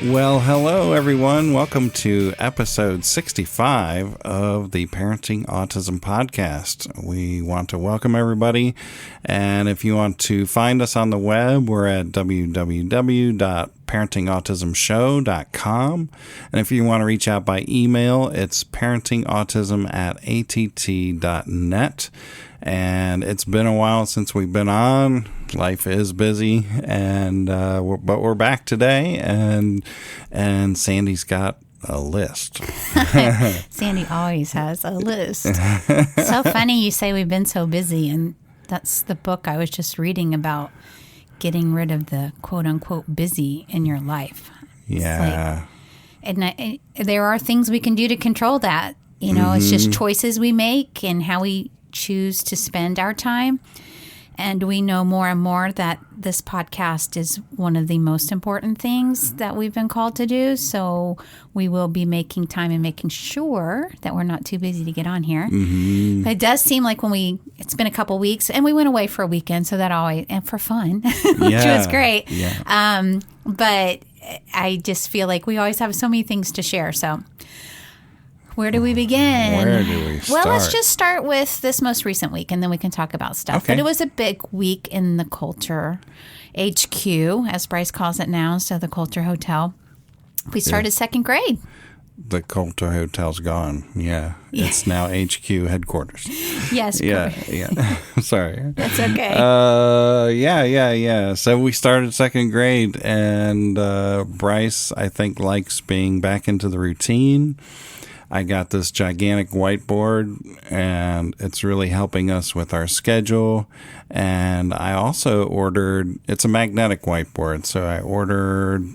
Well, hello, everyone. Welcome to episode 65 of the Parenting Autism Podcast. We want to welcome everybody. And if you want to find us on the web, we're at www.parentingautismshow.com. And if you want to reach out by email, it's parentingautism@att.net. And it's been a while since we've been on. Life is busy, and but we're back today, and Sandy's got a list. Sandy always has a list. So funny you say we've been so busy, and that's the book I was just reading about getting rid of the quote-unquote busy in your life. Yeah. And there are things we can do to control that. You know, It's just choices we make and how we choose to spend our time. And we know more and more that this podcast is one of the most important things that we've been called to do. So we will be making time and making sure that we're not too busy to get on here. Mm-hmm. But it does seem like it's been a couple weeks, and we went away for a weekend, so that always, and for fun, which was great. Yeah. But I just feel like we always have so many things to share. So where do we begin? Where do we start? Well, let's just start with this most recent week, and then we can talk about stuff. Okay. But it was a big week in the Culture HQ, as Bryce calls it now, so the Culture Hotel. We started second grade. The Culture Hotel's gone. Yeah. It's now HQ headquarters. Yes. Yeah. Sorry. That's okay. Yeah. So we started second grade, and Bryce, I think, likes being back into the routine. I got this gigantic whiteboard, and it's really helping us with our schedule. And I also ordered, it's a magnetic whiteboard, so I ordered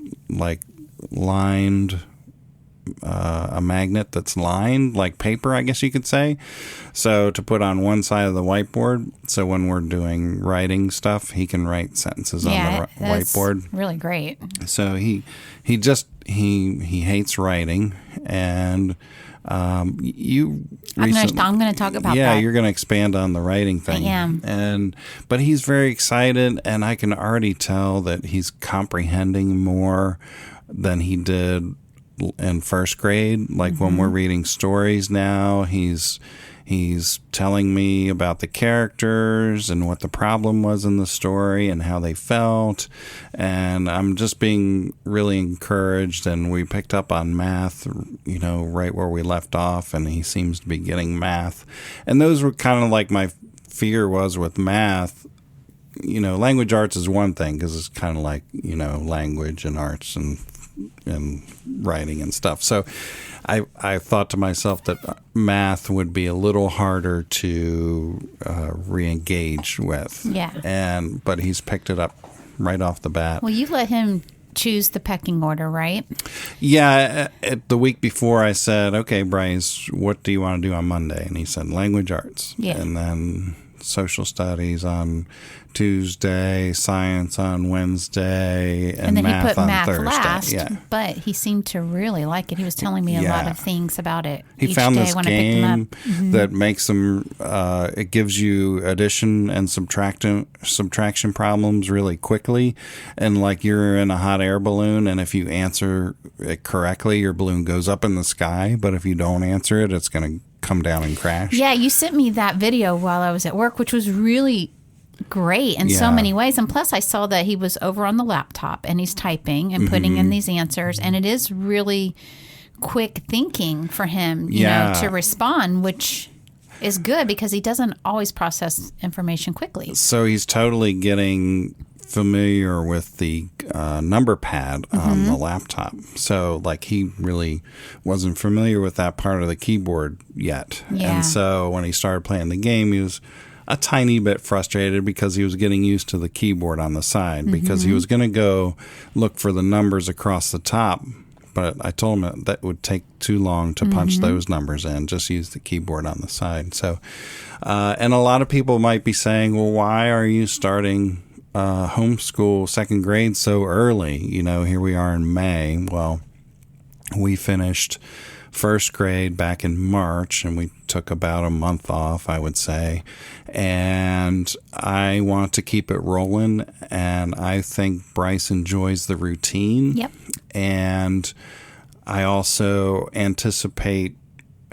a magnet that's lined, like paper, I guess you could say. So to put on one side of the whiteboard, so when we're doing writing stuff, he can write sentences on the whiteboard. Really great. So he hates writing, and I'm going to talk about that. Yeah, you're going to expand on the writing thing. I am. But he's very excited, and I can already tell that he's comprehending more than he did in first grade. Like when we're reading stories now, he's telling me about the characters and what the problem was in the story and how they felt. And I'm just being really encouraged. And we picked up on math, right where we left off. And he seems to be getting math. And those were kind of like my fear was with math. Language arts is one thing because it's kind of like, language and arts and writing and stuff. So I thought to myself that math would be a little harder to re-engage with. Yeah. But he's picked it up right off the bat. Well, you let him choose the pecking order, right? Yeah. The week before I said, okay, Bryce, what do you want to do on Monday? And he said language arts. Yeah. And then social studies on Tuesday, science on Wednesday, and then math he put on math Thursday. last, yeah. But he seemed to really like it. He was telling me a lot of things about it. He found this game that makes them. It gives you addition and subtraction problems really quickly, and like you're in a hot air balloon, and if you answer it correctly, your balloon goes up in the sky. But if you don't answer it, it's going to come down and crash. Yeah, you sent me that video while I was at work, which was really great in so many ways. And plus I saw that he was over on the laptop and he's typing and putting in these answers, and it is really quick thinking for him, you know, to respond, which is good because he doesn't always process information quickly. So he's totally getting familiar with the number pad on the laptop. So like he really wasn't familiar with that part of the keyboard yet. Yeah. And so when he started playing the game, he was a tiny bit frustrated because he was getting used to the keyboard on the side because he was going to go look for the numbers across the top. but I told him that would take too long to punch those numbers in. Just use the keyboard on the side. So, and a lot of people might be saying, well, why are you starting homeschool second grade so early? Here we are in May. Well, we finished first grade back in March, and we took about a month off, I would say. And I want to keep it rolling, and I think Bryce enjoys the routine. Yep. And I also anticipate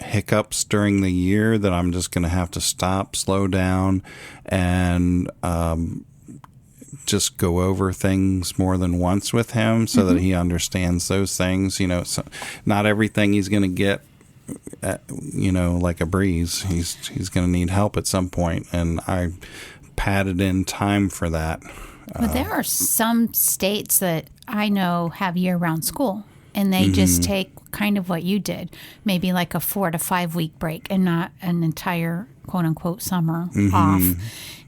hiccups during the year that I'm just going to have to stop, slow down, and just go over things more than once with him so that he understands those things. So not everything he's going to get, like a breeze. He's going to need help at some point, and I padded in time for that. But there are some states that I know have year-round school, and they just take kind of what you did, maybe like a 4 to 5 week break and not an entire quote-unquote summer off,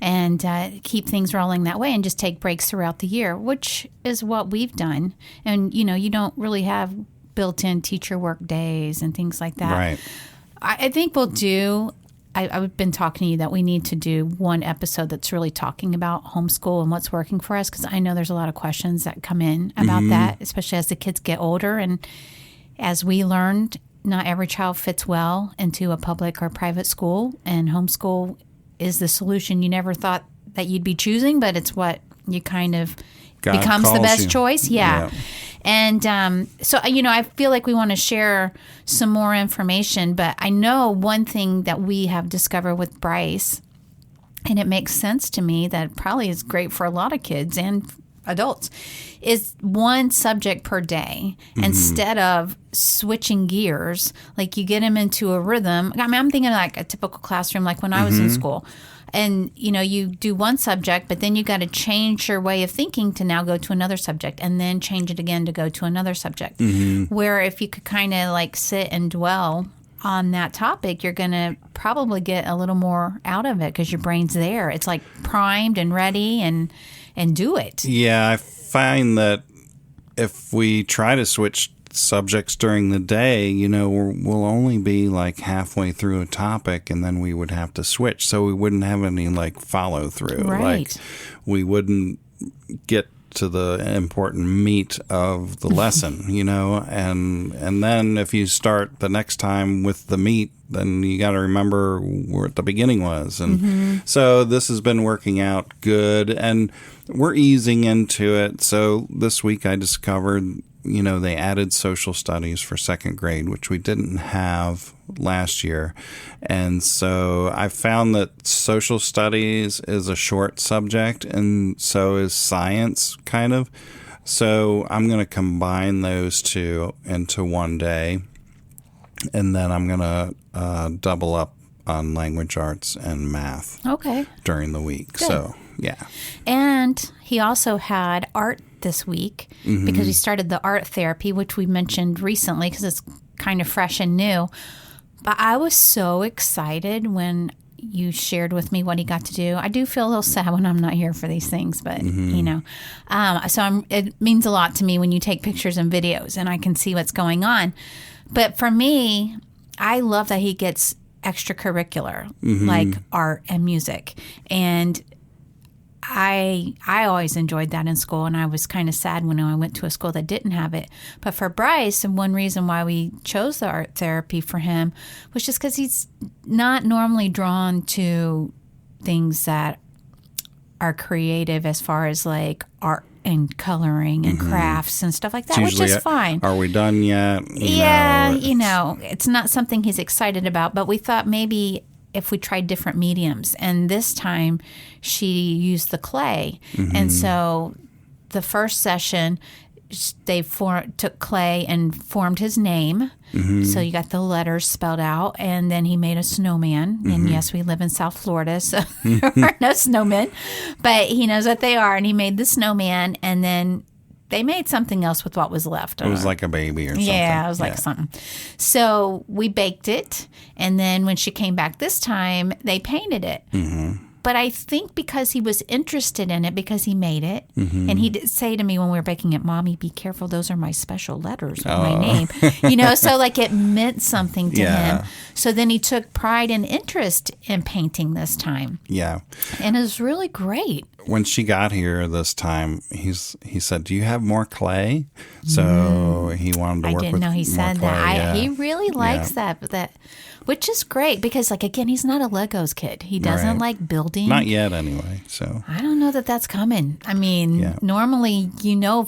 and keep things rolling that way and just take breaks throughout the year, which is what we've done. And, you don't really have built-in teacher work days and things like that. Right. I think we'll do... I've been talking to you that we need to do one episode that's really talking about homeschool and what's working for us, because I know there's a lot of questions that come in about that, especially as the kids get older. And as we learned, not every child fits well into a public or private school, and homeschool is the solution you never thought that you'd be choosing, but it's what you kind of God becomes the best you. choice. Yeah. And so, I feel like we want to share some more information, but I know one thing that we have discovered with Bryce, and it makes sense to me that probably is great for a lot of kids and adults, is one subject per day instead of switching gears. Like you get them into a rhythm. I mean, I'm thinking like a typical classroom, like when I was in school. And, you do one subject, but then you got to change your way of thinking to now go to another subject, and then change it again to go to another subject. Where if you could kind of like sit and dwell on that topic, you're going to probably get a little more out of it because your brain's there. It's like primed and ready and do it. Yeah, I find that if we try to switch subjects during the day, we'll only be like halfway through a topic, and then we would have to switch. So we wouldn't have any like follow through. Right. Like we wouldn't get to the important meat of the lesson, and then if you start the next time with the meat, then you got to remember where the beginning was. And so this has been working out good, and we're easing into it. So this week I discovered, they added social studies for second grade, which we didn't have last year. And so I found that social studies is a short subject, and so is science, kind of. So I'm going to combine those two into one day, and then I'm going to double up on language arts and math during the week. Good. So, yeah. And he also had art this week because we started the art therapy, which we mentioned recently because it's kind of fresh and new. But I was so excited when you shared with me what he got to do. I do feel a little sad when I'm not here for these things, but it means a lot to me when you take pictures and videos and I can see what's going on. But for me, I love that he gets extracurricular like art and music. And I always enjoyed that in school, and I was kind of sad when I went to a school that didn't have it. But for Bryce, and one reason why we chose the art therapy for him was just because he's not normally drawn to things that are creative as far as like art and coloring and crafts and stuff like that, which is fine. Are we done yet? It's not something he's excited about, but we thought maybe if we tried different mediums. And this time she used the clay. And so the first session, they took clay and formed his name. So you got the letters spelled out. And then he made a snowman. And yes, we live in South Florida, so there are no snowmen. But he knows what they are. And he made the snowman. And then they made something else with what was left. It was like a baby or something. Yeah, it was like something. So we baked it, and then when she came back this time, they painted it. but I think because he was interested in it, because he made it, and he did say to me when we were baking it, Mommy, be careful, those are my special letters with my name. So like it meant something to him. So then he took pride and interest in painting this time. Yeah. And it was really great. When she got here this time, he said, "Do you have more clay?" So he wanted to work with more clay. I didn't know he said that. He really likes that, which is great because, like, again, he's not a Legos kid. He doesn't like building. Not yet, anyway. So I don't know that that's coming. I mean, normally,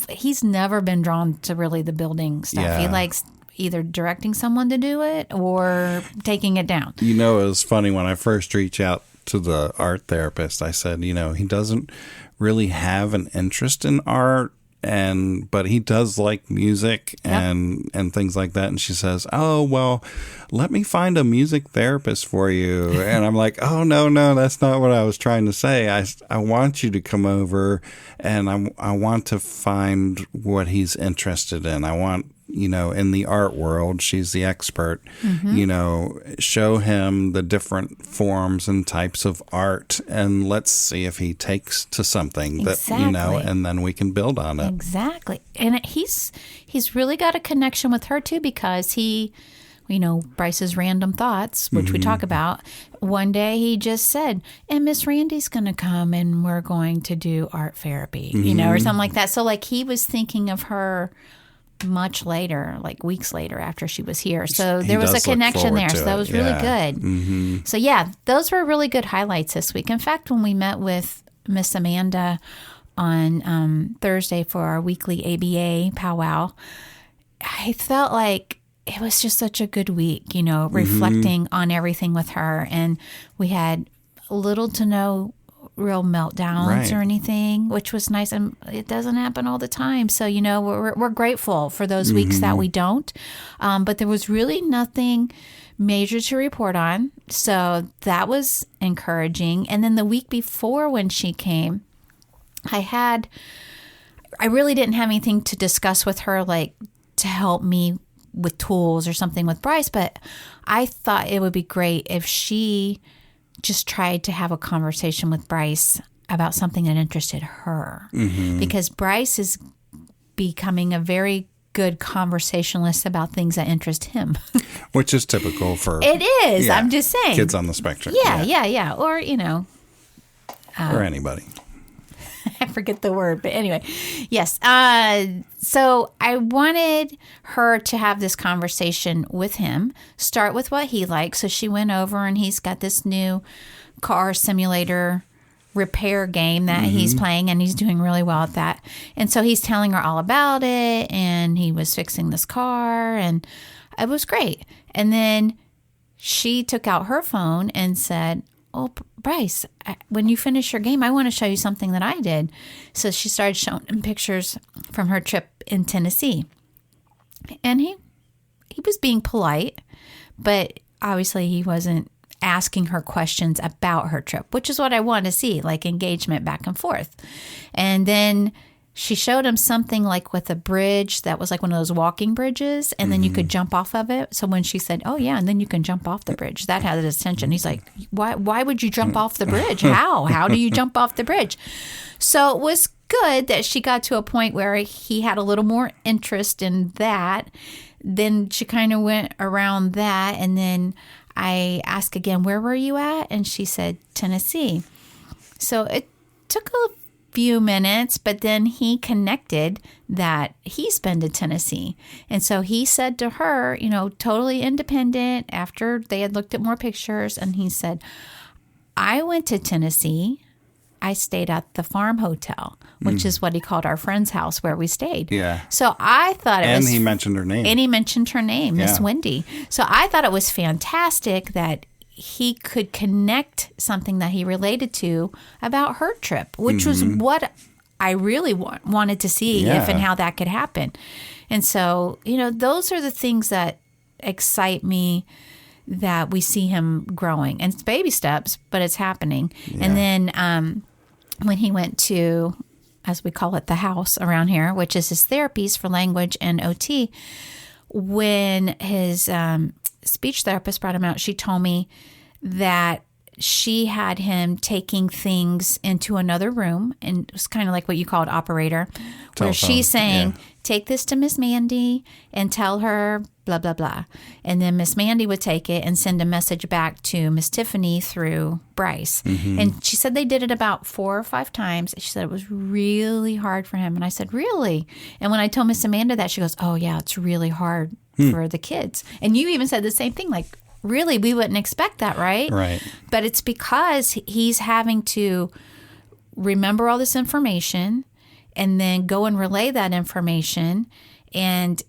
he's never been drawn to really the building stuff. Yeah. He likes either directing someone to do it or taking it down. It was funny when I first reached out to the art therapist. I said, he doesn't really have an interest in art, but he does like music and things like that. And she says, "Oh, well, let me find a music therapist for you." And I'm like, "Oh, no, that's not what I was trying to say. I want you to come over and I want to find what he's interested in. I want, in the art world, she's the expert, show him the different forms and types of art, and let's see if he takes to something that, and then we can build on it." Exactly. And he's really got a connection with her too, because he, Bryce's random thoughts, which we talk about. One day he just said, "And Miss Randy's going to come and we're going to do art therapy," or something like that. So like he was thinking of her much later, like weeks later after she was here. So there was a connection there. So that was really good. So yeah, those were really good highlights this week. In fact, when we met with Miss Amanda on Thursday for our weekly ABA powwow, I felt like it was just such a good week, reflecting on everything with her. And we had little to no real meltdowns or anything, which was nice. And it doesn't happen all the time. So, we're grateful for those weeks that we don't. But there was really nothing major to report on. So that was encouraging. And then the week before when she came, I really didn't have anything to discuss with her, like to help me with tools or something with Bryce. But I thought it would be great if she just tried to have a conversation with Bryce about something that interested her, because Bryce is becoming a very good conversationalist about things that interest him. Which is typical for... It is. I'm just saying. Kids on the spectrum. Yeah. Or, or anybody. I forget the word, but anyway, yes. So I wanted her to have this conversation with him, start with what he likes. So she went over and he's got this new car simulator repair game that he's playing, and he's doing really well at that. And so he's telling her all about it, and he was fixing this car, and it was great. And then she took out her phone and said, "Oh, Bryce, when you finish your game, I want to show you something that I did." So she started showing him pictures from her trip in Tennessee. And he was being polite, but obviously he wasn't asking her questions about her trip, which is what I want to see, like engagement back and forth. And then she showed him something like with a bridge that was like one of those walking bridges, and then you could jump off of it. So when she said, "Oh yeah, and then you can jump off the bridge," that had his attention. He's like, why would you jump off the bridge? How do you jump off the bridge? So it was good that she got to a point where he had a little more interest in that. Then she kind of went around that, and then I asked again, "Where were you at?" And she said, "Tennessee." So it took a few minutes, but then he connected that he's been to Tennessee. And so he said to her, totally independent, after they had looked at more pictures, and he said, "I went to Tennessee. I stayed at the Farm Hotel," which is what he called our friend's house where we stayed. Yeah. So I thought it was... And he mentioned her name. And he mentioned her name, Miss Wendy. So I thought it was fantastic that he could connect something that he related to about her trip, which was what I really wanted to see if and how that could happen. And so, those are the things that excite me, that we see him growing. And it's baby steps, but it's happening. Yeah. And then when he went to, as we call it, the house around here, which is his therapies for language and OT, when his speech therapist brought him out, she told me that she had him taking things into another room, and it was kind of like what you called operator, where she's saying, take this to Miss Mandy and tell her blah, blah, blah. And then Miss Mandy would take it and send a message back to Miss Tiffany through Bryce. And she said they did it about 4 or 5 times. She said it was really hard for him. And I said, really? And when I told Miss Amanda that, she goes, oh, yeah, it's really hard for the kids. And you even said the same thing, like, really, we wouldn't expect that, right? Right. But it's because he's having to remember all this information and then go and relay that information and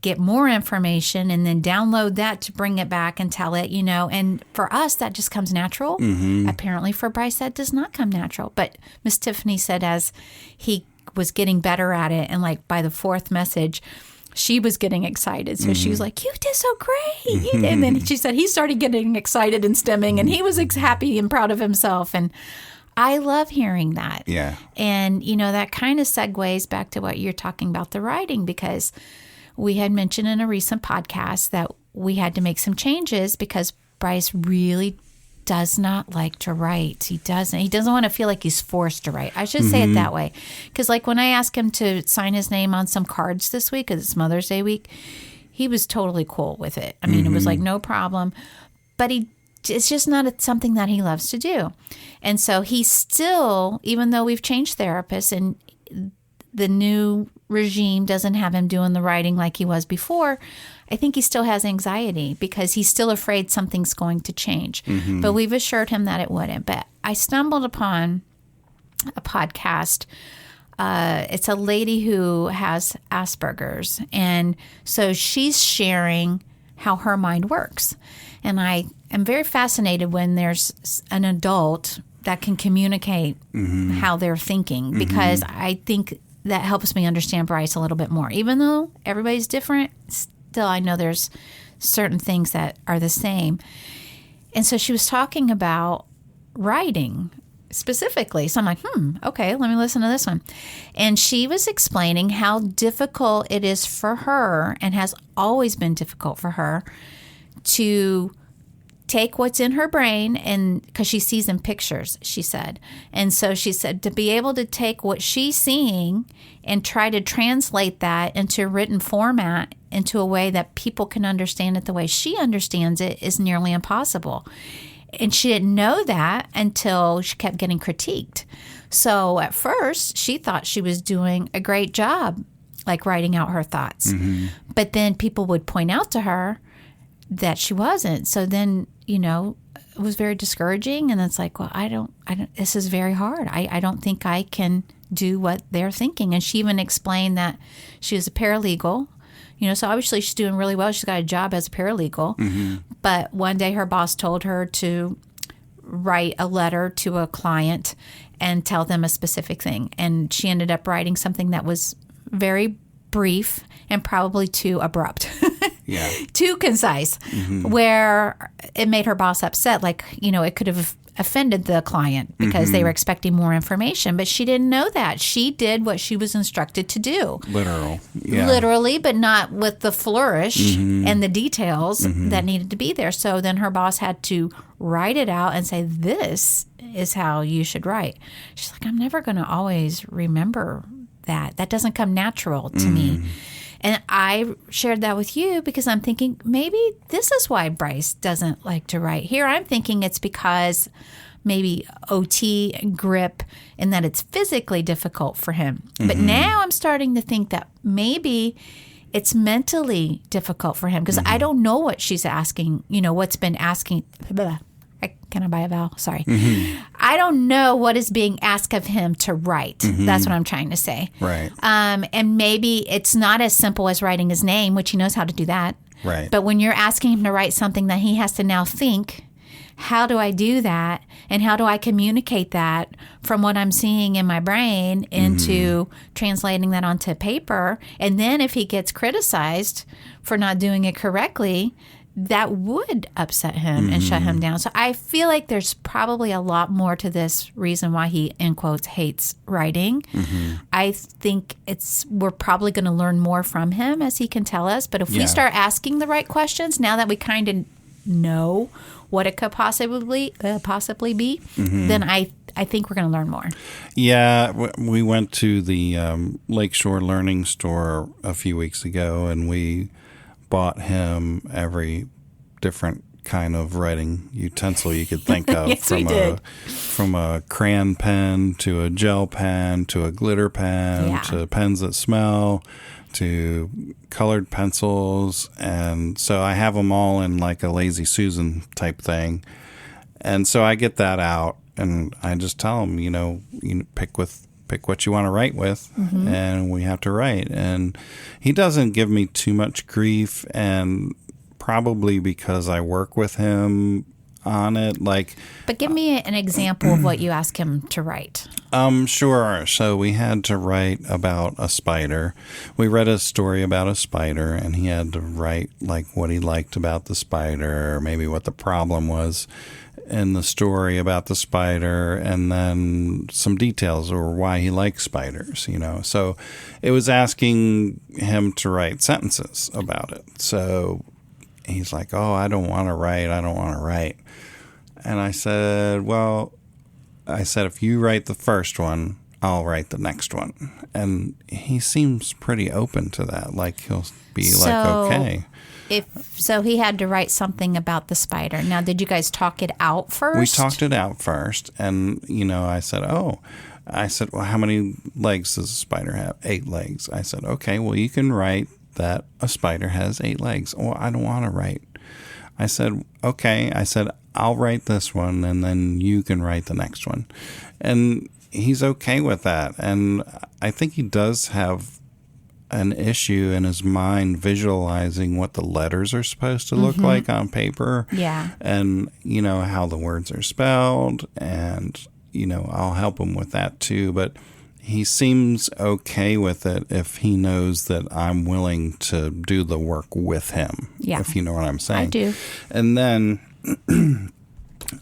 get more information and then download that to bring it back and tell it, And for us, that just comes natural. Apparently for Bryce, that does not come natural. But Miss Tiffany said as he was getting better at it, and like by the 4th message, she was getting excited. So she was like, you did so great. And then she said he started getting excited and stimming, and he was happy and proud of himself. And I love hearing that. Yeah. And, that kind of segues back to what you're talking about, the writing, because we had mentioned in a recent podcast that we had to make some changes because Bryce really does not like to write. He doesn't want to feel like he's forced to write. I should say it that way. Because like when I asked him to sign his name on some cards this week, because it's Mother's Day week, he was totally cool with it. I mean, it was like no problem. But it's just not something that he loves to do. And so he still, even though we've changed therapists and the new regime doesn't have him doing the writing like he was before, I think he still has anxiety because he's still afraid something's going to change. But we've assured him that it wouldn't. But I stumbled upon a podcast. It's a lady who has Asperger's. And so she's sharing how her mind works. And I am very fascinated when there's an adult that can communicate how they're thinking, because I think that helps me understand Bryce a little bit more. Even though everybody's different, still I know there's certain things that are the same. And so she was talking about writing specifically. So I'm like, okay, let me listen to this one. And she was explaining how difficult it is for her, and has always been difficult for her, to take what's in her brain, and because she sees in pictures, she said. And so she said to be able to take what she's seeing and try to translate that into written format into a way that people can understand it the way she understands it is nearly impossible. And she didn't know that until she kept getting critiqued. So at first, she thought she was doing a great job, like writing out her thoughts. But then people would point out to her that she wasn't. So then, it was very discouraging. And it's like, well, I don't, this is very hard. I don't think I can do what they're thinking. And she even explained that she was a paralegal, so obviously she's doing really well. She's got a job as a paralegal. But one day her boss told her to write a letter to a client and tell them a specific thing. And she ended up writing something that was very brief and probably too abrupt. Too concise, where it made her boss upset. Like, it could have offended the client because they were expecting more information, but she didn't know that. She did what she was instructed to do. Literally, but not with the flourish and the details that needed to be there. So then her boss had to write it out and say, this is how you should write. She's like, I'm never going to always remember that. That doesn't come natural to me. And I shared that with you because I'm thinking maybe this is why Bryce doesn't like to write. Here I'm thinking it's because maybe OT and grip and that it's physically difficult for him. But now I'm starting to think that maybe it's mentally difficult for him because I don't know what she's asking, what's been asking. Can I buy a vowel? Sorry. I don't know what is being asked of him to write. That's what I'm trying to say. Right. And maybe it's not as simple as writing his name, which he knows how to do that. Right. But when you're asking him to write something that he has to now think, how do I do that? And how do I communicate that from what I'm seeing in my brain into translating that onto paper? And then if he gets criticized for not doing it correctly, that would upset him and shut him down. So I feel like there's probably a lot more to this reason why he, in quotes, hates writing. I think we're probably going to learn more from him as he can tell us. But if we start asking the right questions, now that we kind of know what it could possibly be, then I think we're going to learn more. Yeah, we went to the Lakeshore Learning Store a few weeks ago, and we bought him every different kind of writing utensil you could think of. Yes, we did. From a crayon pen to a gel pen to a glitter pen to pens that smell to colored pencils. And so I have them all in like a Lazy Susan type thing. And so I get that out and I just tell him, you pick what you want to write with, and we have to write. And he doesn't give me too much grief, and probably because I work with him on it. But give me an example of what you ask him to write. Sure. So we had to write about a spider. We read a story about a spider, and he had to write like what he liked about the spider, or maybe what the problem was in the story about the spider, and then some details or why he likes spiders, So it was asking him to write sentences about it. So he's like, oh, I don't want to write. And I said, if you write the first one, I'll write the next one. And he seems pretty open to that. Like he'll be okay. So he had to write something about the spider. Now, did you guys talk it out first? We talked it out first. And, I said, well, how many legs does a spider have? 8 legs. I said, okay, well, you can write that a spider has 8 legs. Well, I don't want to write. I said, okay. I said, I'll write this one, and then you can write the next one. And he's okay with that. And I think he does have an issue in his mind visualizing what the letters are supposed to look like on paper. Yeah. And, how the words are spelled. And, I'll help him with that too. But he seems okay with it if he knows that I'm willing to do the work with him. Yeah. If you know what I'm saying. I do. And then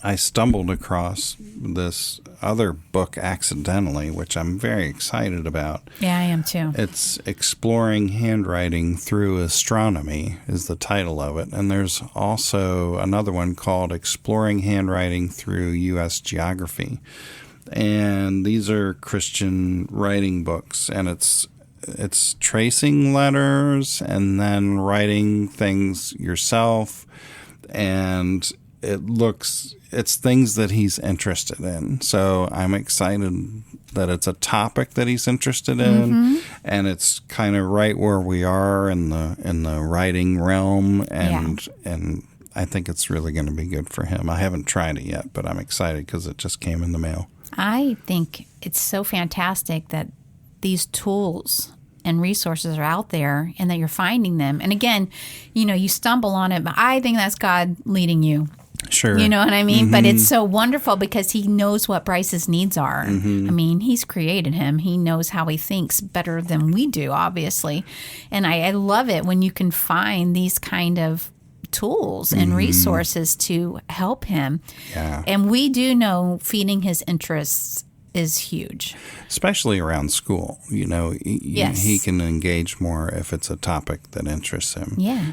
I stumbled across this other book accidentally, which I'm very excited about. Yeah, I am too. It's Exploring Handwriting Through Astronomy is the title of it. And there's also another one called Exploring Handwriting Through U.S. Geography. And these are Christian writing books, and it's tracing letters and then writing things yourself, and it's things that he's interested in. So I'm excited that it's a topic that he's interested in, and it's kind of right where we are in the writing realm, and I think it's really going to be good for him. I haven't tried it yet, but I'm excited because it just came in the mail. I think it's so fantastic that these tools and resources are out there and that you're finding them. And again, you stumble on it, but I think that's God leading you. Sure. You know what I mean? But it's so wonderful because he knows what Bryce's needs are. I mean, he's created him. He knows how he thinks better than we do, obviously. And I love it when you can find these kind of tools and resources to help him. Yeah. And we do know feeding his interests is huge. Especially around school. Yes. He can engage more if it's a topic that interests him. Yeah.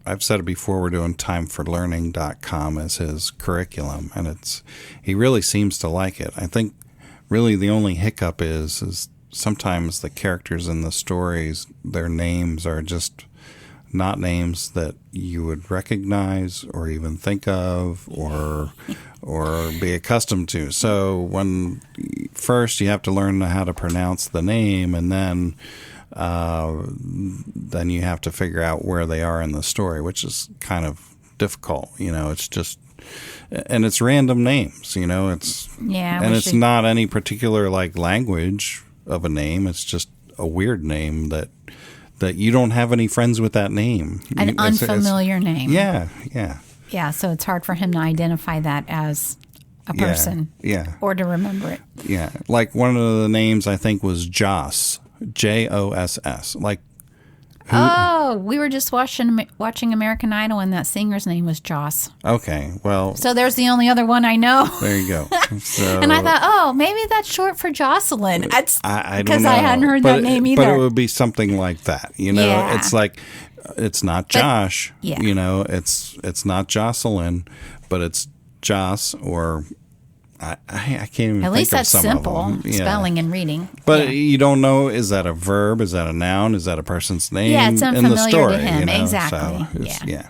I've said it before, we're doing timeforlearning.com as his curriculum, and he really seems to like it. I think really the only hiccup is sometimes the characters in the stories, their names are just not names that you would recognize or even think of or be accustomed to. So first you have to learn how to pronounce the name, and then you have to figure out where they are in the story, which is kind of difficult. It's just, and it's random names. It's not any particular language of a name. It's just a weird name that you don't have any friends with that name. An unfamiliar name. Yeah. Yeah, so it's hard for him to identify that as a person. Yeah. Or to remember it. Yeah. Like one of the names I think was Joss. Joss. We were just watching American Idol, and that singer's name was Joss. Okay, well. So there's the only other one I know. There you go. So, and I thought, maybe that's short for Jocelyn. I don't know. Because I hadn't heard that name either. But it would be something like that. Yeah. It's like it's not Josh. Yeah. It's not Jocelyn, but it's Joss, or I can't even At think least of that's some simple, of them. Yeah. spelling and reading. But you don't know, is that a verb? Is that a noun? Is that a person's name? Yeah, it's unfamiliar in the story, to him. So Exactly. yeah.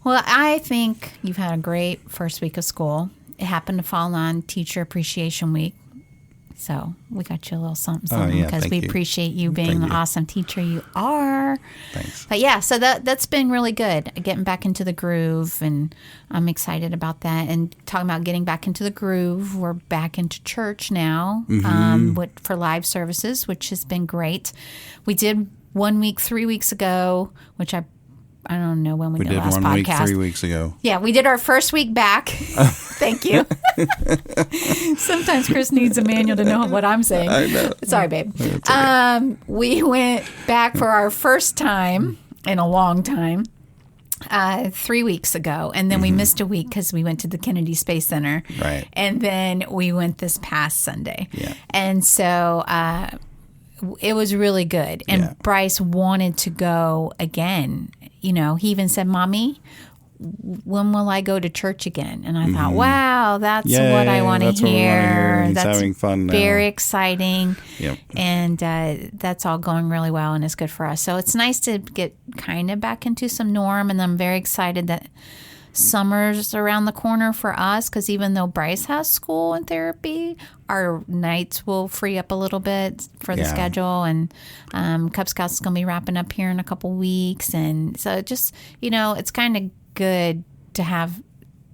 Well, I think you've had a great first week of school. It happened to fall on Teacher Appreciation Week. So we got you a little something because we appreciate you being the awesome teacher you are. Thanks. But yeah, so that's been really good, getting back into the groove, and I'm excited about that. And talking about getting back into the groove, we're back into church now for live services, which has been great. We did 1 week 3 weeks ago, which I don't know when we did last podcast. We did 1 week 3 weeks ago. Yeah, we did our first week back. Thank you. Sometimes Chris needs a manual to know what I'm saying. I know. Sorry, babe. It's okay. We went back for our first time in a long time 3 weeks ago. And then we missed a week because we went to the Kennedy Space Center. Right. And then we went this past Sunday. Yeah. And so it was really good. And Bryce wanted to go again. He even said, Mommy, when will I go to church again? And I thought, wow, that's what I want to hear. He's That's having fun now. very exciting. Yep. And that's all going really well, and it's good for us. So it's nice to get kind of back into some norm, and I'm very excited that summer's around the corner for us, because even though Bryce has school and therapy, our nights will free up a little bit for the schedule, and Cub Scouts is going to be wrapping up here in a couple weeks, and so just it's kind of good to have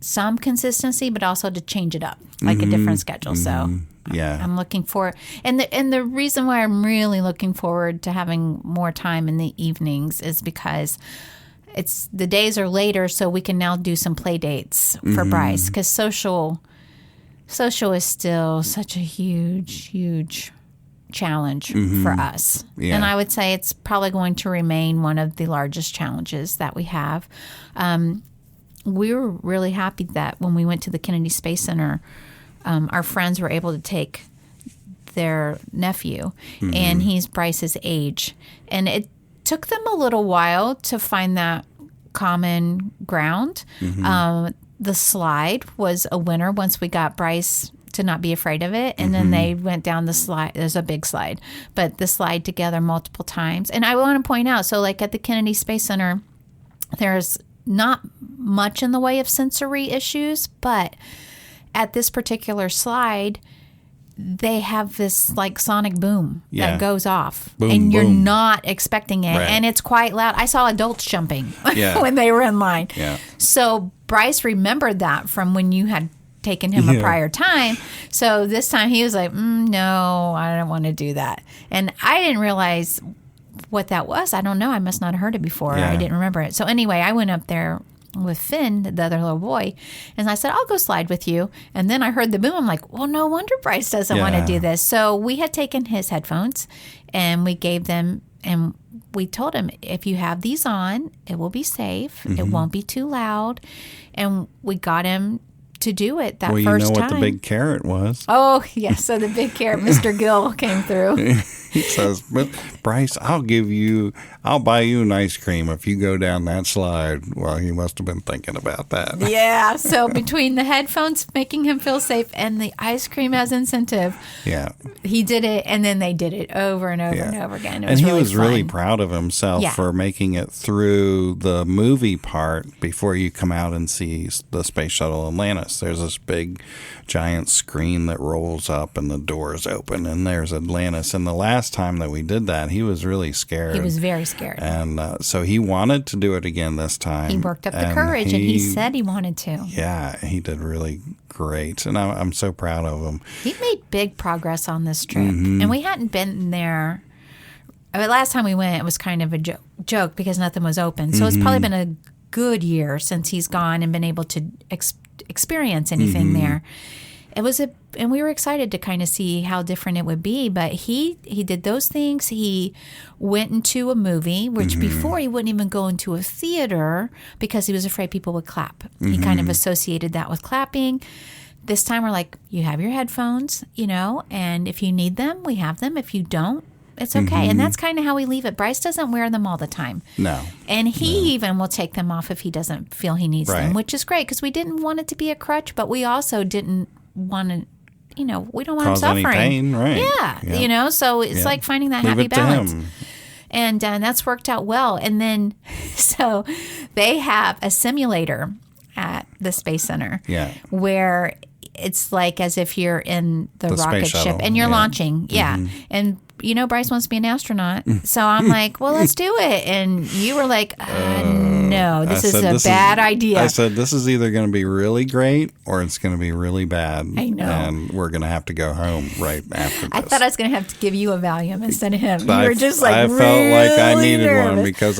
some consistency, but also to change it up, like a different schedule. So I'm looking forward, and the reason why I'm really looking forward to having more time in the evenings is because the days are later, so we can now do some play dates for Bryce, because social is still such a huge challenge for us. Yeah. And I would say it's probably going to remain one of the largest challenges that we have. We were really happy that when we went to the Kennedy Space Center, our friends were able to take their nephew, and he's Bryce's age. And it took them a little while to find that common ground. The slide was a winner once we got Bryce to not be afraid of it. And then they went down the slide. There's a big slide, but the slide together multiple times. And I want to point out, so like at the Kennedy Space Center, there's not much in the way of sensory issues, but at this particular slide, they have this like sonic boom that goes off, boom, and you're boom. not expecting it, and it's quite loud. I saw adults jumping when they were in line. Yeah. So Bryce remembered that from when you had taken him a prior time. So this time he was like, no, I don't want to do that. And I didn't realize what that was. I don't know. I must not have heard it before. I didn't remember it. So anyway, I went up there with Finn, the other little boy, and I said, I'll go slide with you. And then I heard the boom. I'm like, well, no wonder Bryce doesn't want to do this. So we had taken his headphones and we gave them, and we told him, if you have these on, it will be safe. It won't be too loud. And we got him to do it that first time. Well, you know what the big carrot was. Oh, yes. So the big carrot, Mr. Gill, came through. He says, Bryce, I'll buy you an ice cream if you go down that slide. Well, he must have been thinking about that. Yeah. So between the headphones making him feel safe and the ice cream as incentive, he did it, and then they did it over and over and over again. And he was really proud of himself for making it through the movie part before you come out and see the Space Shuttle Atlantis. There's this big, giant screen that rolls up and the doors open, and there's Atlantis. And the last time that we did that, he was really scared. He was very scared. And so he wanted to do it again this time. He worked up the courage, and he said he wanted to. Yeah, he did really great. And I'm so proud of him. He made big progress on this trip. And we hadn't been there. Last time we went, it was kind of a joke because nothing was open. So it's probably been a good year since he's gone and been able to experience anything there. And we were excited to kind of see how different it would be. But he did those things. He went into a movie, which before he wouldn't even go into a theater because he was afraid people would clap. He kind of associated that with clapping. This time we're like, you have your headphones, and if you need them, we have them. If you don't, It's okay. And that's kind of how we leave it. Bryce doesn't wear them all the time. No. And he even will take them off if he doesn't feel he needs them, which is great because we didn't want it to be a crutch, but we also didn't want to, we don't want him suffering. Any pain, right. Yeah, so it's like finding that happy balance. And that's worked out well. And then, so they have a simulator at the Space Center where it's like as if you're in the rocket ship and you're launching. Yeah. And, Bryce wants to be an astronaut. So I'm like, well, let's do it. And you were like, no, this is a bad idea. I said, this is either going to be really great or it's going to be really bad. I know. And we're going to have to go home right after this. I thought I was going to have to give you a Valium instead of him. You were just like, I really felt like I needed nervous. one because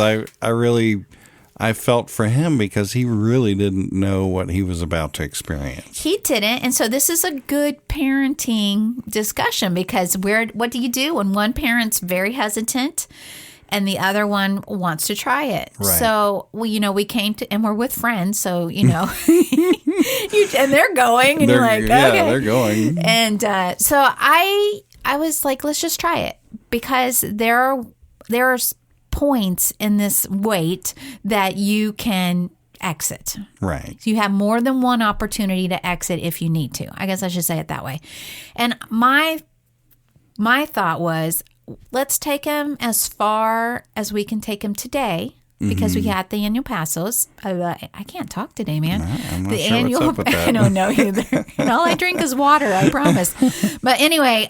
I felt for him because he really didn't know what he was about to experience. He didn't. And so this is a good parenting discussion because what do you do when one parent's very hesitant and the other one wants to try it? Right. So, we came to, and we're with friends. So, and they're going and you're like, okay. Yeah, they're going. And so I was like, let's just try it because there are points in this wait that you can exit. Right. So you have more than one opportunity to exit if you need to. I guess I should say it that way. And my thought was, let's take him as far as we can take him today because we got the annual passes. I can't talk today, man. No, I'm not the sure annual, what's up with that. I don't know either. And all I drink is water, I promise. But anyway,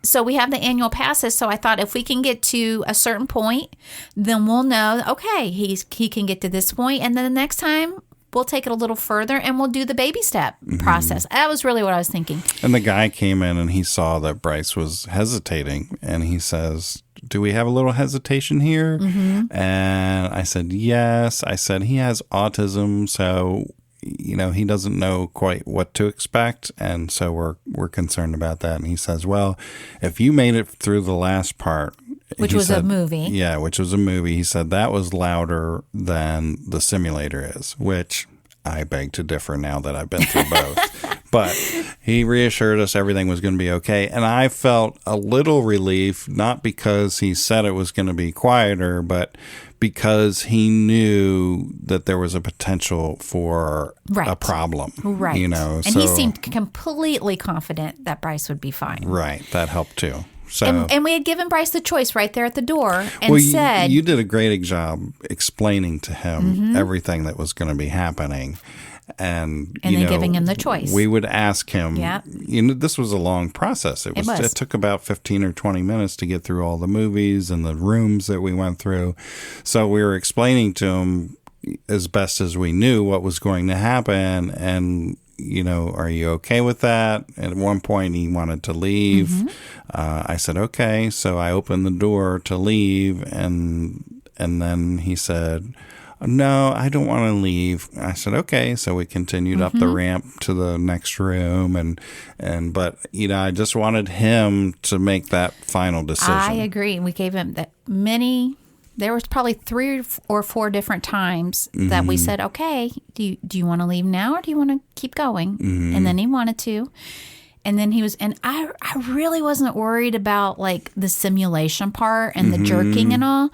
so we have the annual passes. So I thought if we can get to a certain point, then we'll know, okay, he can get to this point. And then the next time we'll take it a little further and we'll do the baby step process. That was really what I was thinking. And the guy came in and he saw that Bryce was hesitating and he says, do we have a little hesitation here? And I said, yes. I said, he has autism. So he doesn't know quite what to expect, and so we're concerned about that. And he says, well, if you made it through the last part, which was a movie. Yeah, which was a movie. He said that was louder than the simulator is, which I beg to differ now that I've been through both. But he reassured us everything was going to be okay. And I felt a little relief, not because he said it was going to be quieter, but because he knew that there was a potential for a problem. Right. And he seemed completely confident that Bryce would be fine. Right. That helped too. So, and we had given Bryce the choice right there at the door and said... You did a great job explaining to him everything that was going to be happening. And then giving him the choice. We would ask him, this was a long process. It took about 15 or 20 minutes to get through all the movies and the rooms that we went through. So we were explaining to him as best as we knew what was going to happen. And, are you okay with that? At one point he wanted to leave. I said, okay. So I opened the door to leave. And then he said, no, I don't want to leave. I said, okay. So we continued up the ramp to the next room. But I just wanted him to make that final decision. I agree. We gave him that there was probably 3 or 4 different times that we said, okay, do you want to leave now or do you want to keep going? And then he wanted to. And then I really wasn't worried about like the simulation part and the jerking and all.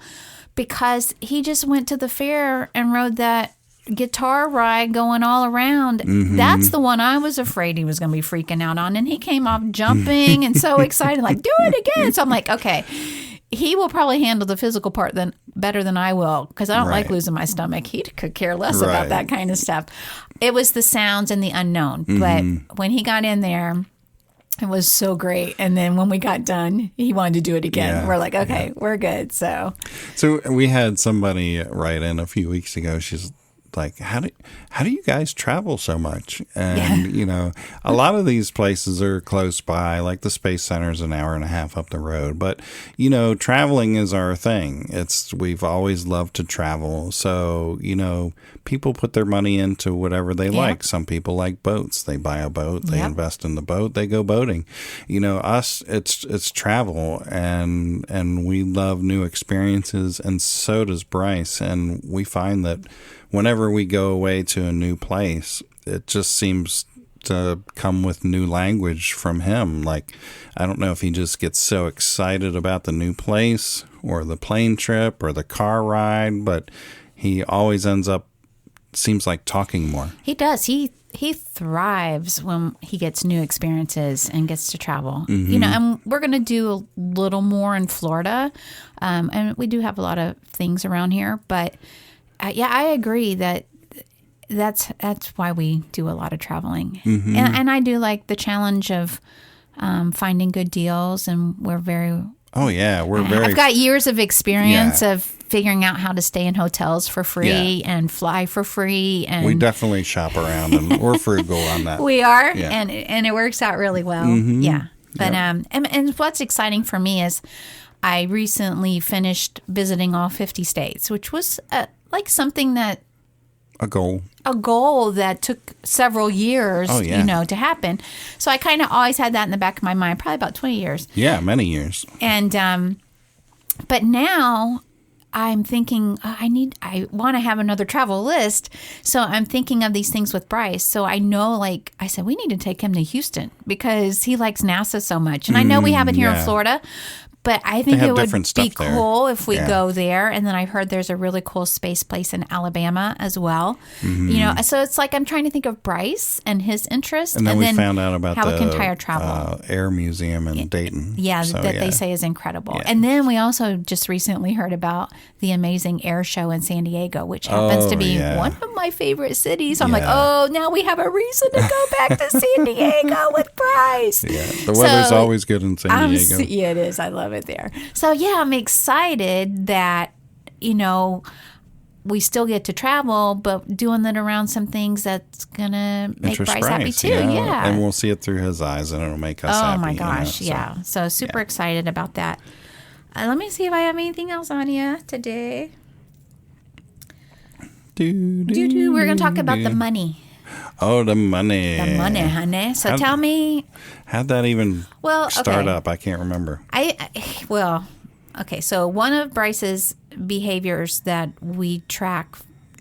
Because he just went to the fair and rode that guitar ride going all around. That's the one I was afraid he was going to be freaking out on. And he came off jumping and so excited, like, do it again. So I'm like, okay, he will probably handle the physical part better than I will because I don't like losing my stomach. He could care less about that kind of stuff. It was the sounds and the unknown. But when he got in there, it was so great. And then when we got done, he wanted to do it again. Yeah, we're like, okay, we're good. So we had somebody write in a few weeks ago. She's like, how do you guys travel so much? And, a lot of these places are close by, like the Space Center is an hour and a half up the road. But, traveling is our thing. We've always loved to travel. So, people put their money into whatever they like. Some people like boats. They buy a boat. They invest in the boat. They go boating. Us, it's travel. And we love new experiences. And so does Bryce. And we find that whenever we go away to a new place, it just seems to come with new language from him. Like, I don't know if he just gets so excited about the new place or the plane trip or the car ride, but he always ends up, seems like, talking more. He does. He thrives when he gets new experiences and gets to travel. Mm-hmm. And we're going to do a little more in Florida. And we do have a lot of things around here. But I agree that's why we do a lot of traveling. Mm-hmm. And I do like the challenge of finding good deals. And we're very... Oh, yeah. I've got years of experience of figuring out how to stay in hotels for free and fly for free. And we definitely shop around, and we're frugal on that. We are, and it works out really well. Mm-hmm. Yeah. But and what's exciting for me is I recently finished visiting all 50 states, which was like something that... A goal that took several years, to happen. So I kind of always had that in the back of my mind, probably about 20 years. Yeah, many years. And, but now I'm thinking, I want to have another travel list. So I'm thinking of these things with Bryce. So I know, like I said, we need to take him to Houston because he likes NASA so much. And I know we have it here in Florida. But I think it would be cool if we go there. And then I heard there's a really cool space place in Alabama as well. Mm-hmm. So it's like I'm trying to think of Bryce and his interest. And then we found out about how the we can tie our travel. Air Museum in Dayton. Yeah, they say is incredible. Yeah. And then we also just recently heard about the amazing air show in San Diego, which happens to be one of my favorite cities. I'm like, now we have a reason to go back to San Diego with Bryce. Yeah, the weather's always good in San Diego. Yeah, it is. I love it there. So I'm excited that we still get to travel, but doing it around some things that's gonna make Bryce happy too. Yeah, and we'll see it through his eyes, and it'll make us happy. Oh my gosh, So super excited about that. Let me see if I have anything else on you today. We're gonna talk about the money. Oh, the money. The money, honey. So tell me. How'd that even start up? I can't remember. Okay. So one of Bryce's behaviors that we track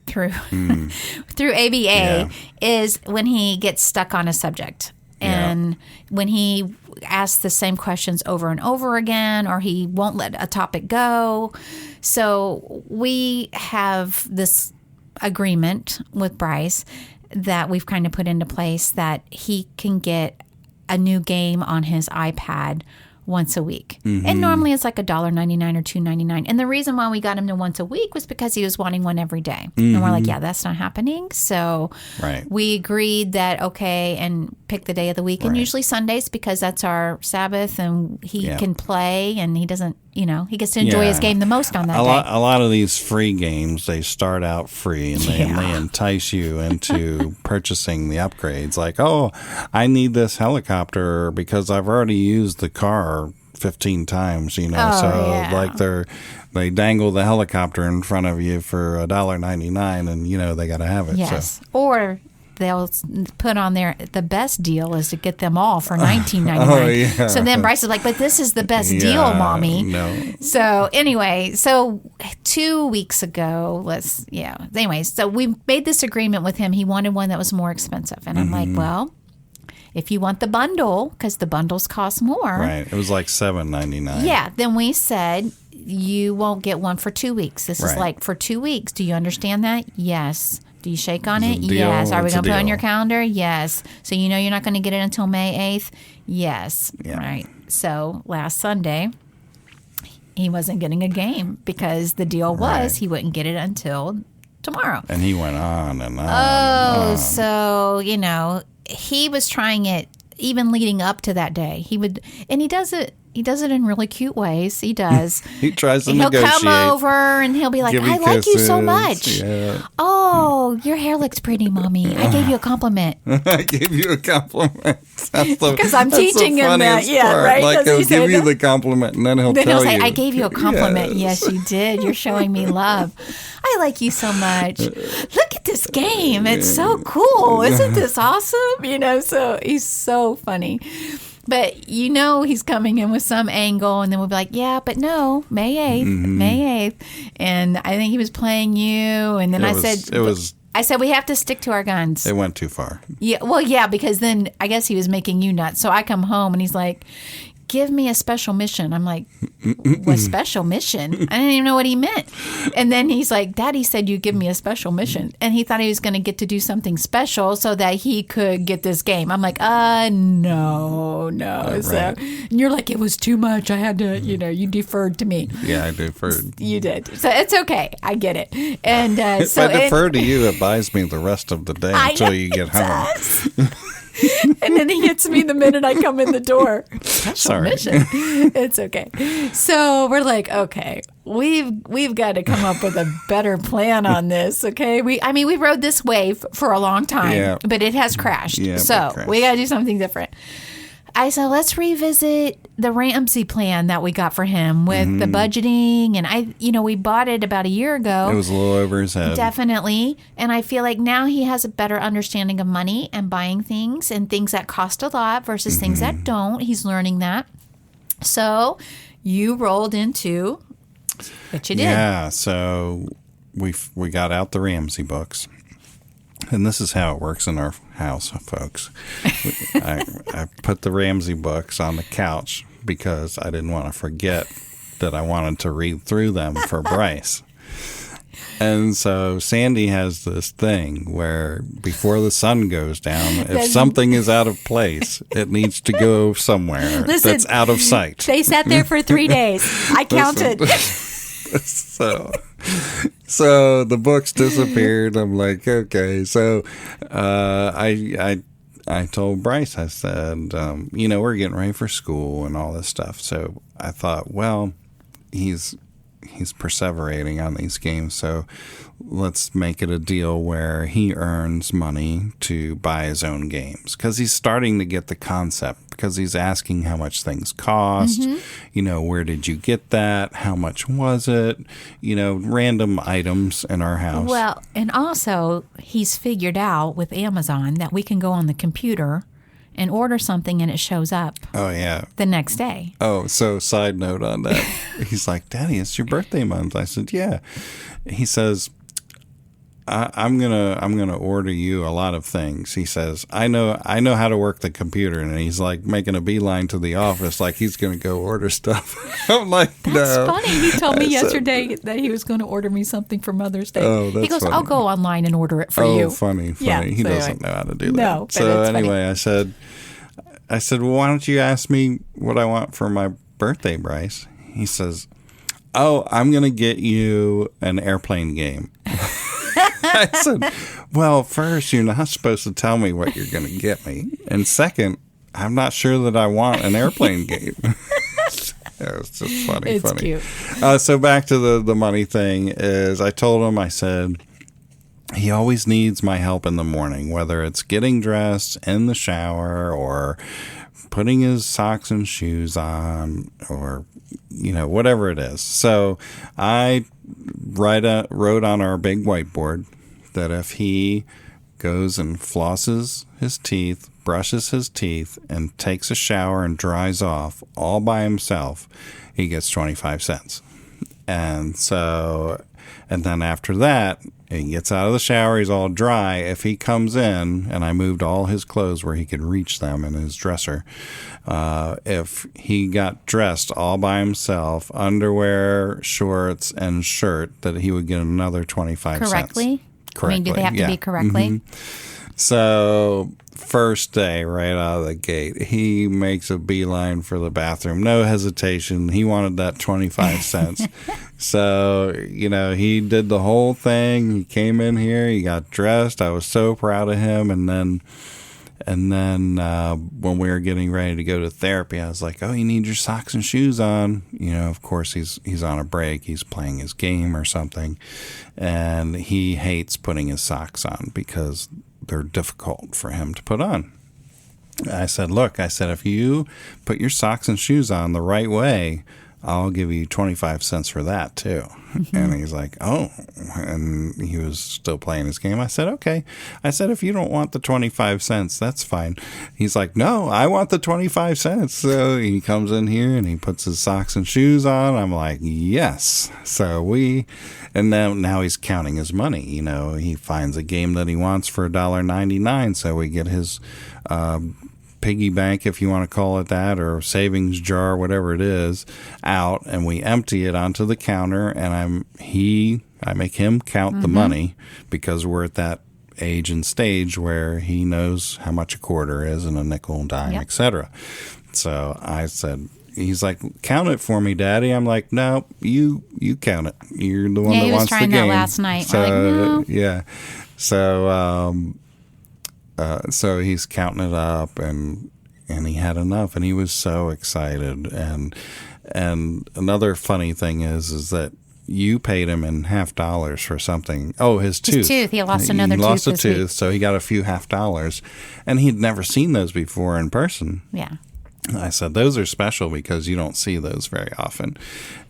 through ABA is when he gets stuck on a subject. And when he asks the same questions over and over again, or he won't let a topic go. So we have this agreement with Bryce that we've kind of put into place that he can get a new game on his iPad once a week. Mm-hmm. And normally it's like $1.99 or $2.99. And the reason why we got him to once a week was because he was wanting one every day. Mm-hmm. And we're like, that's not happening. So we agreed that, and pick the day of the week. And usually Sundays because that's our Sabbath and he can play and he doesn't, he gets to enjoy his game the most on that day. A lot of these free games, they start out free and they entice you into purchasing the upgrades. Like, I need this helicopter because I've already used the car 15 times, like they dangle the helicopter in front of you for $1.99 and they got to have it. Yes. So. Or they'll put on there the best deal is to get them all for $19.99. So then Bryce is like, but this is the best deal, Mommy. No. So anyway, 2 weeks ago, so we made this agreement with him. He wanted one that was more expensive. And I'm like, well, if you want the bundle, because the bundles cost more. Right. It was like $7.99. Yeah. Then we said, you won't get one for 2 weeks. This is like for 2 weeks. Do you understand that? Yes. Do you shake on it? Yes. Are we going to put it on your calendar? Yes. So you're not going to get it until May 8th? Yes. Yeah. Right. So last Sunday, he wasn't getting a game because the deal was he wouldn't get it until tomorrow. And he went on and on. Oh, so, he was trying it even leading up to that day. He does it. He does it in really cute ways. He does. He tries to negotiate. He'll come over and he'll be like, I like you so much. Yeah. Oh, your hair looks pretty, Mommy. I gave you a compliment. I gave you a compliment. Because I'm teaching him that. Yeah, part. right? Like he'll give you the compliment and then he'll tell say, you. I gave you a compliment. Yes, you did. You're showing me love. I like you so much. Look at this game. It's so cool. Isn't this awesome? So he's so funny. But he's coming in with some angle, and then we'll be like, but no, May 8th, May 8th. And I think he was playing you, and then I said... It was I said, we have to stick to our guns. It went too far. Yeah, well, yeah, because then I guess he was making you nuts. So I come home and he's like, give me a special mission. I'm like, what special mission? I didn't even know what he meant. And then he's like, Daddy said you give me a special mission. And he thought he was going to get to do something special so that he could get this game. I'm like, no. Right. So, and you're like, it was too much. I had to, you deferred to me. Yeah, I deferred. You did. So it's okay. I get it. And if I defer to you, it buys me the rest of the day until you get home. And then he hits me the minute I come in the door. Special mission. It's okay. So we're like, okay, we've got to come up with a better plan on this. Okay, we rode this wave for a long time, but it has crashed. Yeah, so we got to do something different. I said, let's revisit the Ramsey plan that we got for him with the budgeting. And we bought it about a year ago. It was a little over his head. Definitely. And I feel like now he has a better understanding of money and buying things and things that cost a lot versus things that don't. He's learning that. So you rolled into what you did. Yeah. So we got out the Ramsey books. And this is how it works in our house, folks. I put the Ramsey books on the couch because I didn't want to forget that I wanted to read through them for Bryce. And so Sandy has this thing where before the sun goes down, if something is out of place, it needs to go somewhere that's out of sight. They sat there for 3 days. I counted. So the books disappeared. I'm like, okay. So I told Bryce, I said, we're getting ready for school and all this stuff. So I thought, well, he's perseverating on these games, so let's make it a deal where he earns money to buy his own games, because he's starting to get the concept, because he's asking how much things cost, where did you get that, how much was it, random items in our house. Well, and also he's figured out with Amazon that we can go on the computer and order something and it shows up. Oh, yeah. The next day. Oh, so side note on that. He's like, Daddy, it's your birthday month. I said, yeah. He says, I'm gonna order you a lot of things. He says, I know how to work the computer, and he's like making a beeline to the office like he's gonna go order stuff. I'm like, that's no. funny. He told me yesterday that he was going to order me something for Mother's Day. Oh, that's he goes, funny. I'll go online and order it for you. Oh, funny. Yeah, he so doesn't know how to do that. No, so funny. anyway, I said, well, why don't you ask me what I want for my birthday, Bryce? He says, oh, I'm gonna get you an airplane game. I said, well, first, you're not supposed to tell me what you're going to get me. And second, I'm not sure that I want an airplane game. It's just funny. It's funny. Cute. So back to the money thing is I told him, I said, he always needs my help in the morning, whether it's getting dressed in the shower or putting his socks and shoes on or, whatever it is. So I wrote on our big whiteboard that if he goes and flosses his teeth, brushes his teeth, and takes a shower and dries off all by himself, he gets 25 cents. And then after that, he gets out of the shower, he's all dry. If he comes in, and I moved all his clothes where he could reach them in his dresser, if he got dressed all by himself, underwear, shorts, and shirt, that he would get another 25 cents. Correctly? I mean, do they have to be correctly? Mm-hmm. So first day, right out of the gate, he makes a beeline for the bathroom. No hesitation. He wanted that 25 cents. So, he did the whole thing. He came in here. He got dressed. I was so proud of him. And then when we were getting ready to go to therapy, I was like, oh, you need your socks and shoes on. Of course, he's on a break. He's playing his game or something. And he hates putting his socks on because they're difficult for him to put on. I said, look, if you put your socks and shoes on the right way, I'll give you 25 cents for that too. And he's like, oh, and he was still playing his game. I said, okay. I said, if you don't want the 25 cents, that's fine. He's like, no, I want the 25 cents. So he comes in here and he puts his socks and shoes on. I'm like, yes. So and now he's counting his money. You know, he finds a game that he wants for $1.99. So we get his, piggy bank, if you want to call it that, or savings jar, whatever it is, out, and we empty it onto the counter, and I make him count the money, because we're at that age and stage where he knows how much a quarter is and a nickel and dime, etc. So I said, he's like, count it for me, Daddy. I'm like, no, you count it. You're the one that wants the game. Yeah, he was trying that last night. So, we're like, no. Yeah. So he's counting it up, and he had enough, and he was so excited. And another funny thing is that you paid him in $50 for something. Oh, his tooth. His tooth. He lost another tooth. He lost a this tooth, week. so he got a few $50, and he'd never seen those before in person. Yeah. I said, those are special because you don't see those very often.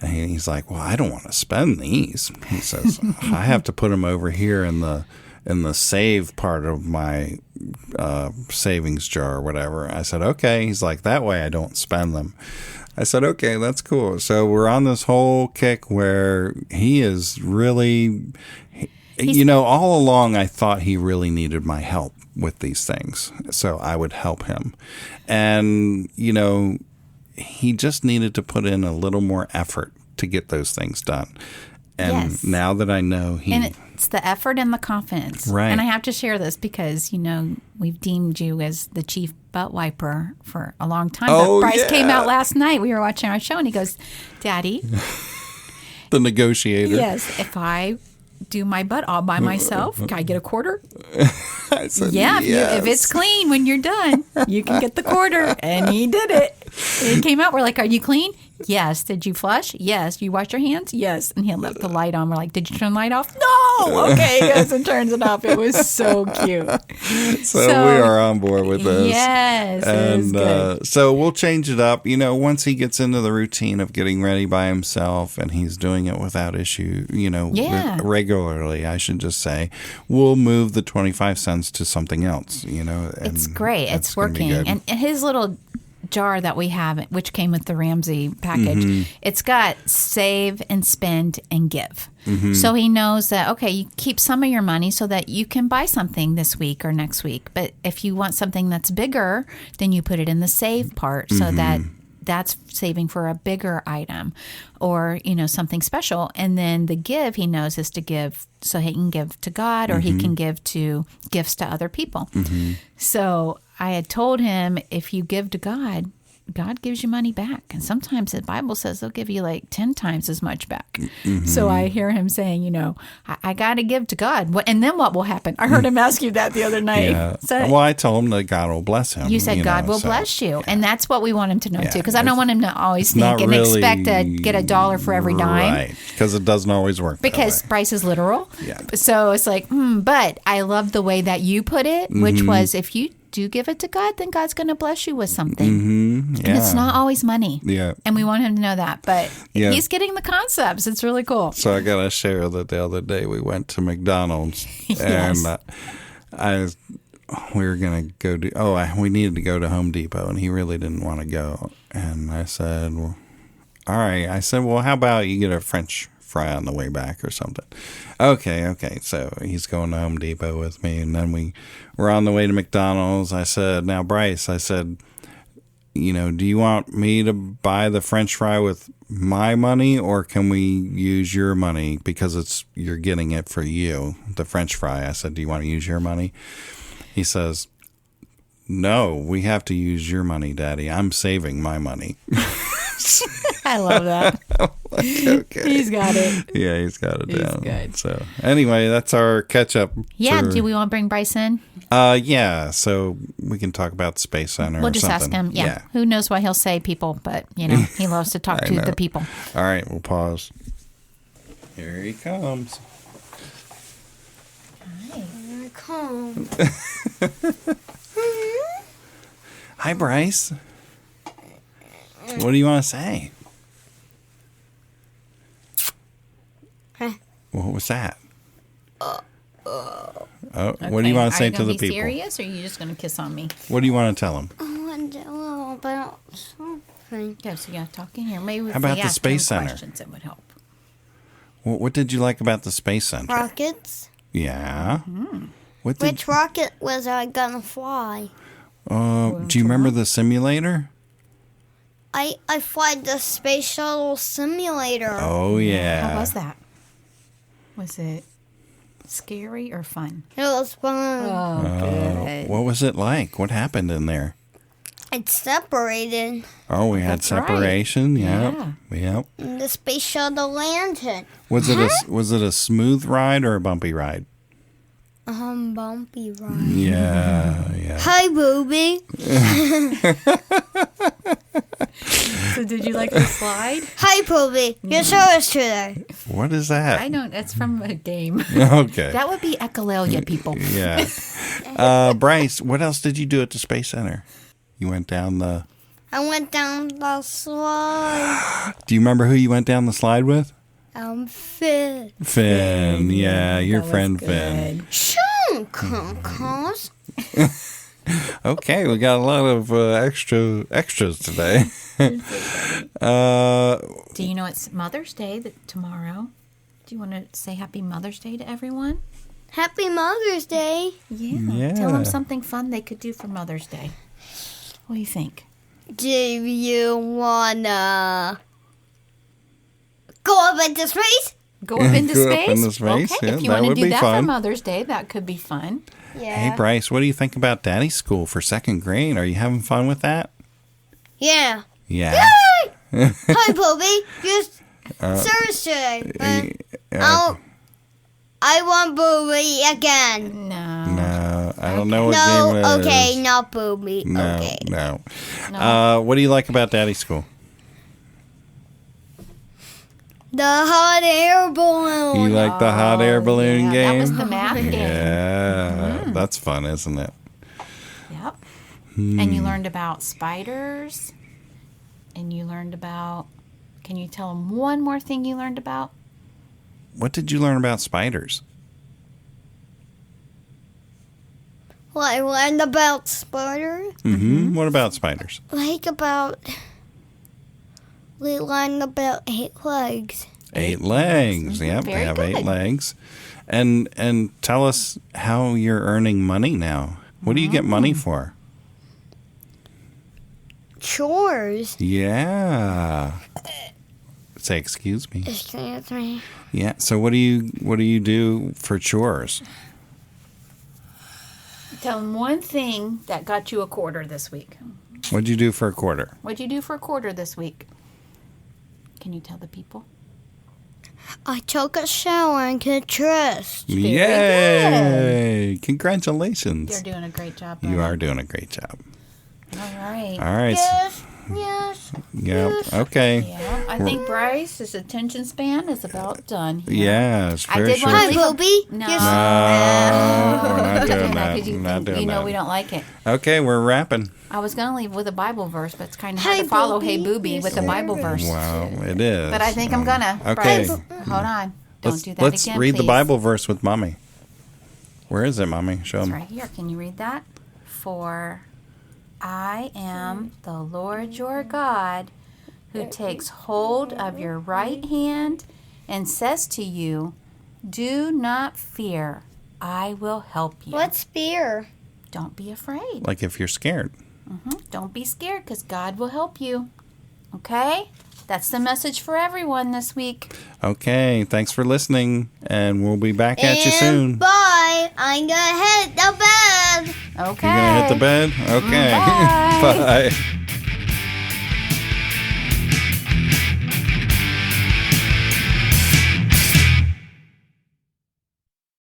And he's like, well, I don't want to spend these. He says, I have to put them over here in the save part of my savings jar or whatever. I said, okay. He's like, that way I don't spend them. I said, okay, that's cool. So we're on this whole kick where he is really, all along I thought he really needed my help with these things. So I would help him. And, he just needed to put in a little more effort to get those things done. And now that I know And it's the effort and the confidence. Right. And I have to share this because, we've deemed you as the chief butt wiper for a long time. Oh, but Bryce yeah. came out last night. We were watching our show and he goes, Daddy. The negotiator. Yes. If I do my butt all by myself, can I get a quarter? I said, yeah. yes. If it's clean when you're done, you can get the quarter. And he did it. He came out. We're like, are you clean? Yes. Did you flush? Yes. You wash your hands? Yes. And he left the light on. We're like, did you turn the light off? No. Okay. He goes and turns it off. It was so cute. So we are on board with this. Yes. It was good. So we'll change it up. Once he gets into the routine of getting ready by himself and he's doing it without issue, regularly, I should just say, we'll move the 25 cents to something else, It's great. It's working. And his little jar that we have, which came with the Ramsey package, it's got save and spend and give. So he knows that, okay, you keep some of your money so that you can buy something this week or next week. But if you want something that's bigger, then you put it in the save part so that that's saving for a bigger item or, something special. And then the give, he knows, is to give so he can give to God or he can give to gifts to other people. So I had told him, if you give to God, God gives you money back. And sometimes the Bible says they'll give you like 10 times as much back. So I hear him saying, I got to give to God. And then what will happen? I heard him ask you that the other night. Yeah. So, well, I told him that God will bless him. You said God will bless you. And that's what we want him to know too. Because I don't want him to always think and expect to get $1 for every dime. Right. Because it doesn't always work because that way. Bryce is literal. Yeah. So it's like, but I love the way that you put it, which was, if you do give it to God, then God's going to bless you with something. And it's not always money. Yeah. And we want him to know that. But he's getting the concepts. It's really cool. So I got to share that the other day we went to McDonald's and we were going to go we needed to go to Home Depot and he really didn't want to go. And I said, well, all right. I said, well, how about you get a French fry on the way back or something? Okay. So he's going to Home Depot with me. And then we were on the way to McDonald's. I said, now, Bryce, do you want me to buy the French fry with my money or can we use your money because you're getting it for you, the French fry? I said, do you want to use your money? He says, no, we have to use your money, Daddy. I'm saving my money. I love that. Okay. He's got it. Yeah, he's got it down. Good. So anyway, that's our catch up. Yeah, do we want to bring Bryce in? Yeah, so we can talk about Space Center. We'll just ask him. Yeah. Who knows what he'll say, people, but he loves to talk to the people. All right, we'll pause. Here he comes. Here I come. Hi, Bryce. What do you want to say? What was that? What do Okay, you want to say to the Are you going to be people? serious, or are you just going to kiss on me? What do you want to tell them? I want to know about something. Yeah, so you got to talk in here. Maybe if How about we the ask Space him Center? questions, it would help. What did you like about the Space Center? Rockets. Yeah. What did? Which rocket was I gonna fly? Do you remember the simulator? I fly the space shuttle simulator. Oh yeah. How was that? Was it scary or fun? It was fun. Oh, good. What was it like? What happened in there? It separated. Oh, we had That's right. separation. Yep. Yeah. Yep. And the space shuttle landed. Was it a smooth ride or a bumpy ride? Bumpy ride. Yeah. Yeah. Hi, Booby. So did you like the slide? Hi, Booby. You show us today. What is that? I don't. That's from a game. Okay. That would be echolalia, people. Yeah. Bryce, what else did you do at the Space Center? You went down the... I went down the slide. Do you remember who you went down the slide with? Finn. Finn. Yeah, your That was friend good. Finn. Cause. Okay, we got a lot of extras today. Do you know it's Mother's Day tomorrow? Do you want to say Happy Mother's Day to everyone? Happy Mother's Day. Yeah. Tell them something fun they could do for Mother's Day. What do you think? Do you wanna go up into space? Go up into Go up space? into space, Okay, yeah, if you that want to would do be that fun. for Mother's Day, that could be fun. Yeah. Hey, Bryce, what do you think about Daddy's School for second grade? Are you having fun with that? Yeah. Yeah. Hi, Booby. Just service today. I want Booby again. No. No, I don't know what game it No, is. okay, not Booby. No, Okay. no. What do you like about Daddy's School? The hot air balloon. You like the hot air balloon yeah, game? That was the math game. Yeah, that's fun, isn't it? Yep. And you learned about spiders. And you learned about... Can you tell them one more thing you learned about? What did you learn about spiders? Well, I learned about spiders. Mm-hmm. What about spiders? We learned about 8 legs. 8 legs. Yep, Very they have good. 8 legs. And tell us how you're earning money now. What do you get money for? Chores. Yeah. Say excuse me. Excuse me. Yeah. So what do you do for chores? Tell them one thing that got you a quarter this week. What'd you do for a quarter? What'd you do for a quarter this week? Can you tell the people? I took a shower and get dressed. Yay! Congratulations. You're doing a great job. You Brian. are doing a great job. All right. All right. Yes. Yep. Okay. Yeah, I think Bryce's attention span is about done. here. Yeah, it's I very did short. want Hi, to leave a- Booby. No. Yes. No, we're not doing that. 'Cause you Not think, doing you know that. we don't like it. Okay, we're wrapping. I was going to leave with a Bible verse, but it's kind of hard Hey, to follow Booby, Hey Booby with a Bible verse. Wow, it is. But I think I'm going to. Okay. Bryce, hold on. Don't Let's do that let's again, read the please. Bible verse with Mommy. Where is it, Mommy? Show It's them. right here. Can you read that? For I am the Lord your God, who takes hold of your right hand and says to you, do not fear. I will help you. What's fear? Don't be afraid. Like if you're scared. Don't be scared because God will help you. Okay? That's the message for everyone this week. Okay, thanks for listening, and we'll be back at you And soon. bye. I'm gonna hit the bed. Okay. You're gonna hit the bed? Okay. Bye. Bye.